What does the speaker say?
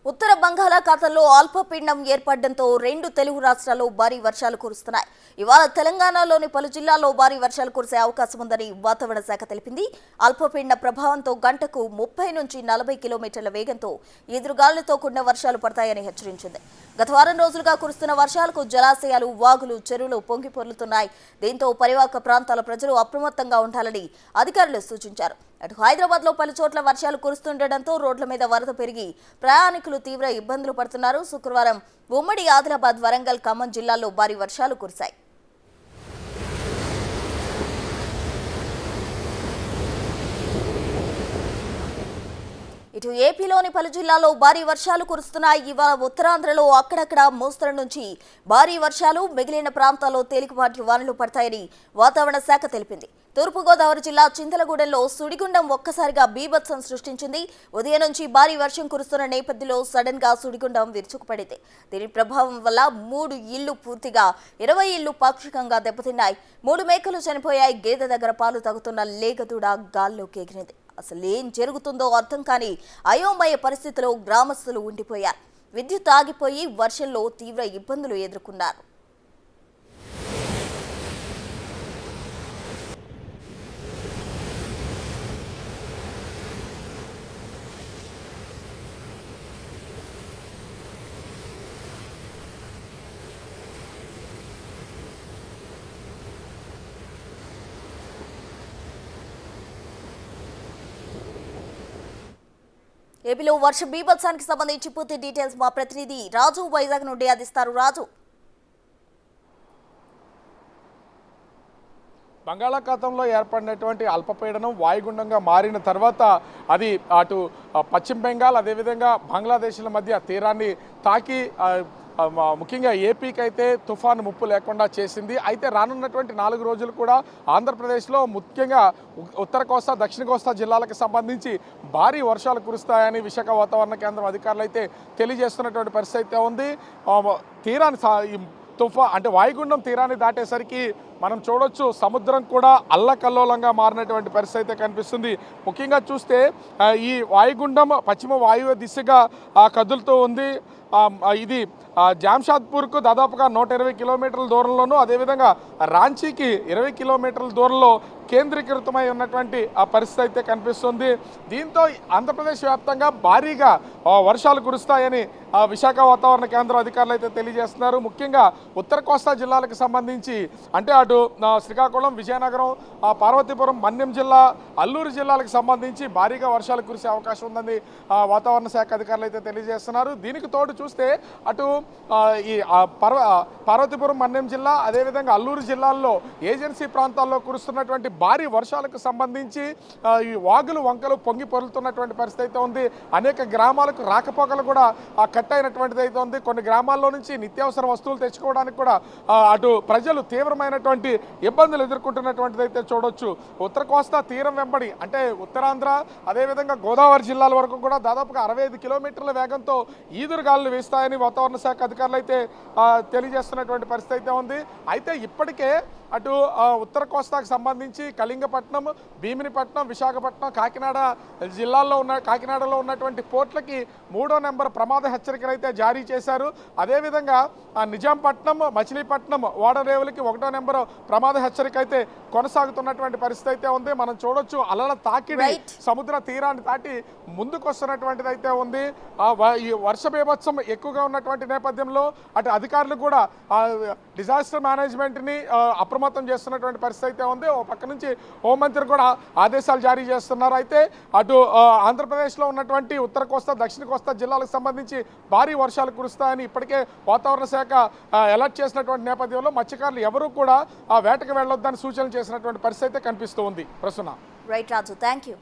ఉత్తర బంగాళాఖాతంలో అల్పపీడనం ఏర్పడడంతో రెండు తెలుగు రాష్ట్రాల్లో భారీ వర్షాలు కురుస్తున్నాయి. ఇవాళ తెలంగాణలోని పలు జిల్లాల్లో భారీ వర్షాలు కురిసే అవకాశం ఉందని వాతావరణ శాఖ తెలిపింది. అల్పపీడన ప్రభావంతో గంటకు 30 నుంచి 40 కిలోమీటర్ల వేగంతో ఎదురుగాలులతో కూడిన వర్షాలు పడతాయని హెచ్చరించింది. గత వారం రోజులుగా కురుస్తున్న వర్షాలకు జలాశయాలు, వాగులు, చెరువులు పొంగి పొర్లుతున్నాయి. దీంతో పరివాహక ప్రాంతాల ప్రజలు అప్రమత్తంగా ఉండాలని అధికారులు సూచించారు. అటు హైదరాబాద్ లో పలు చోట్ల వర్షాలు కురుస్తుండటంతో రోడ్ల మీద వరద పెరిగి ప్రయాణికులు తీవ్ర ఇబ్బందులు పడుతున్నారు. శుక్రవారం ఉమ్మడి ఆదిలాబాద్, వరంగల్, ఖమ్మం జిల్లాల్లో భారీ వర్షాలు కురిశాయి. ఇటు ఏపీలోని పలు జిల్లాల్లో భారీ వర్షాలు కురుస్తున్నాయి. ఇవాళ ఉత్తరాంధ్రలో అక్కడక్కడ మోస్తరు నుంచి భారీ వర్షాలు, మిగిలిన ప్రాంతాల్లో తేలికపాటి వానలు పడతాయని వాతావరణ శాఖ తెలిపింది. తూర్పుగోదావరి జిల్లా చింతలగూడెంలో సుడిగుండం ఒక్కసారిగా బీభత్సం సృష్టించింది. ఉదయం నుంచి భారీ వర్షం కురుస్తున్న నేపథ్యంలో సడన్ గా సుడిగుండం విరుచుకుపడింది. దీని ప్రభావం వల్ల 3 ఇళ్లు పూర్తిగా, 20 ఇళ్లు పాక్షికంగా దెబ్బతిన్నాయి. 3 మేకలు చనిపోయాయి. గేదె దగ్గర పాలు తాగుతున్న లేగదూడ గాల్లోకి ఎగిరింది. అసలు ఏం జరుగుతుందో అర్థం కాని అయోమయ పరిస్థితిలో గ్రామస్తులు ఉండిపోయారు. విద్యుత్ ఆగిపోయి వర్షంలో తీవ్ర ఇబ్బందులు ఎదుర్కొన్నారు. ఏపీలో వర్ష బీభత్సానికి సంబంధించి పూర్తి డీటెయిల్స్ మా ప్రతినిధి రాజు వైజాగ్ నుండి అందిస్తారు. రాజు, బంగాళాఖాతంలో ఏర్పడినటువంటి అల్పపీడనం వాయుగుండంగా మారిన తర్వాత అది అటు పశ్చిమ బెంగాల్, అదేవిధంగా బంగ్లాదేశ్ల మధ్య తీరాన్ని తాకి ముఖ్యంగా ఏపీకి అయితే తుఫాను ముప్పు లేకుండా చేసింది. అయితే రానున్నటువంటి 4 రోజులు కూడా ఆంధ్రప్రదేశ్లో ముఖ్యంగా ఉత్తర కోస్తా, దక్షిణ కోస్తా జిల్లాలకు సంబంధించి భారీ వర్షాలు కురుస్తాయని విశాఖ వాతావరణ కేంద్రం అధికారులు అయితే తెలియజేస్తున్నటువంటి పరిస్థితి అయితే ఉంది. తీరాన్ని అంటే వాయుగుండం తీరాన్ని దాటేసరికి మనం చూడొచ్చు, సముద్రం కూడా అల్లకల్లోలంగా మారినటువంటి పరిస్థితి అయితే కనిపిస్తుంది. ముఖ్యంగా చూస్తే ఈ వాయుగుండం పశ్చిమ వాయువ్య దిశగా కదులుతూ ఉంది. ఇది జాంషాద్పూర్కు దాదాపుగా 120 కిలోమీటర్ల దూరంలోనూ, అదేవిధంగా రాంచీకి 20 కిలోమీటర్ల దూరంలో కేంద్రీకృతమై ఉన్నటువంటి ఆ పరిస్థితి అయితే కనిపిస్తుంది. దీంతో ఆంధ్రప్రదేశ్ వ్యాప్తంగా భారీగా వర్షాలు కురుస్తాయని విశాఖ వాతావరణ కేంద్రం అధికారులు అయితే తెలియజేస్తున్నారు. ముఖ్యంగా ఉత్తర కోస్తా జిల్లాలకు సంబంధించి అంటే అటు శ్రీకాకుళం, విజయనగరం, పార్వతీపురం, మన్యం జిల్లా, అల్లూరు జిల్లాలకు సంబంధించి భారీగా వర్షాలు కురిసే అవకాశం ఉందని వాతావరణ శాఖ అధికారులు అయితే తెలియజేస్తున్నారు. దీనికి తోడు చూస్తే అటు ఈ పార్వతీపురం, మన్యం జిల్లా, అదేవిధంగా అల్లూరు జిల్లాల్లో ఏజెన్సీ ప్రాంతాల్లో కురుస్తున్నటువంటి భారీ వర్షాలకు సంబంధించి ఈ వాగులు, వంకలు పొంగి పొరులుతున్నటువంటి పరిస్థితి అయితే ఉంది. అనేక గ్రామాలకు రాకపోకలు కూడా కట్ అయినటువంటిది అయితే ఉంది. కొన్ని గ్రామాల్లో నుంచి నిత్యావసర వస్తువులు తెచ్చుకోవడానికి కూడా అటు ప్రజలు తీవ్రమైనటువంటి ఇబ్బందులు ఎదుర్కొంటున్నటువంటిది అయితే చూడొచ్చు. ఉత్తర కోస్తా తీరం వెంబడి అంటే ఉత్తరాంధ్ర, అదేవిధంగా గోదావరి జిల్లాల వరకు కూడా దాదాపుగా 65 కిలోమీటర్ల వేగంతో ఈదురుగాలులు వీస్తాయని వాతావరణ శాఖ అధికారులు అయితే తెలియజేస్తున్నటువంటి పరిస్థితి అయితే ఉంది. అయితే ఇప్పటికే అటు ఉత్తర కోస్తాకు సంబంధించి కళింగపట్నం, భీమినిపట్నం, విశాఖపట్నం, కాకినాడలో ఉన్నటువంటి పోర్ట్లకి 3వ నెంబర్ ప్రమాద హెచ్చరికలు అయితే జారీ చేశారు. అదేవిధంగా నిజాంపట్నం, మచిలీపట్నం ఓడరేవులకి 1వ నెంబర్ ప్రమాద హెచ్చరిక అయితే కొనసాగుతున్నటువంటి పరిస్థితి అయితే ఉంది. మనం చూడొచ్చు, అలల తాకిడి సముద్ర తీరాన్ని దాటి ముందుకు వస్తున్నటువంటిది అయితే ఉంది. ఈ వర్ష బీభత్సం ఎక్కువగా ఉన్నటువంటి నేపథ్యంలో అటు అధికారులు కూడా డిజాస్టర్ మేనేజ్మెంట్ని అప్రమత్తం చేస్తున్నటువంటి పరిస్థితి అయితే ఉంది. ఓ పక్క నుంచి హోంమంత్రి కూడా ఆదేశాలు జారీ చేస్తున్నారు. అయితే అటు ఆంధ్రప్రదేశ్లో ఉన్నటువంటి ఉత్తర కోస్తా, దక్షిణ కోస్తా జిల్లాలకు సంబంధించి భారీ వర్షాలు కురుస్తాయని ఇప్పటికే వాతావరణ శాఖ అలర్ట్ చేసినటువంటి నేపథ్యంలో మత్స్యకారులు ఎవరూ కూడా వేటకు వెళ్ళొద్దని సూచనలు చేసినటువంటి పరిస్థితి అయితే కనిపిస్తూ ఉంది. Prasanna. Right Raju, thank you.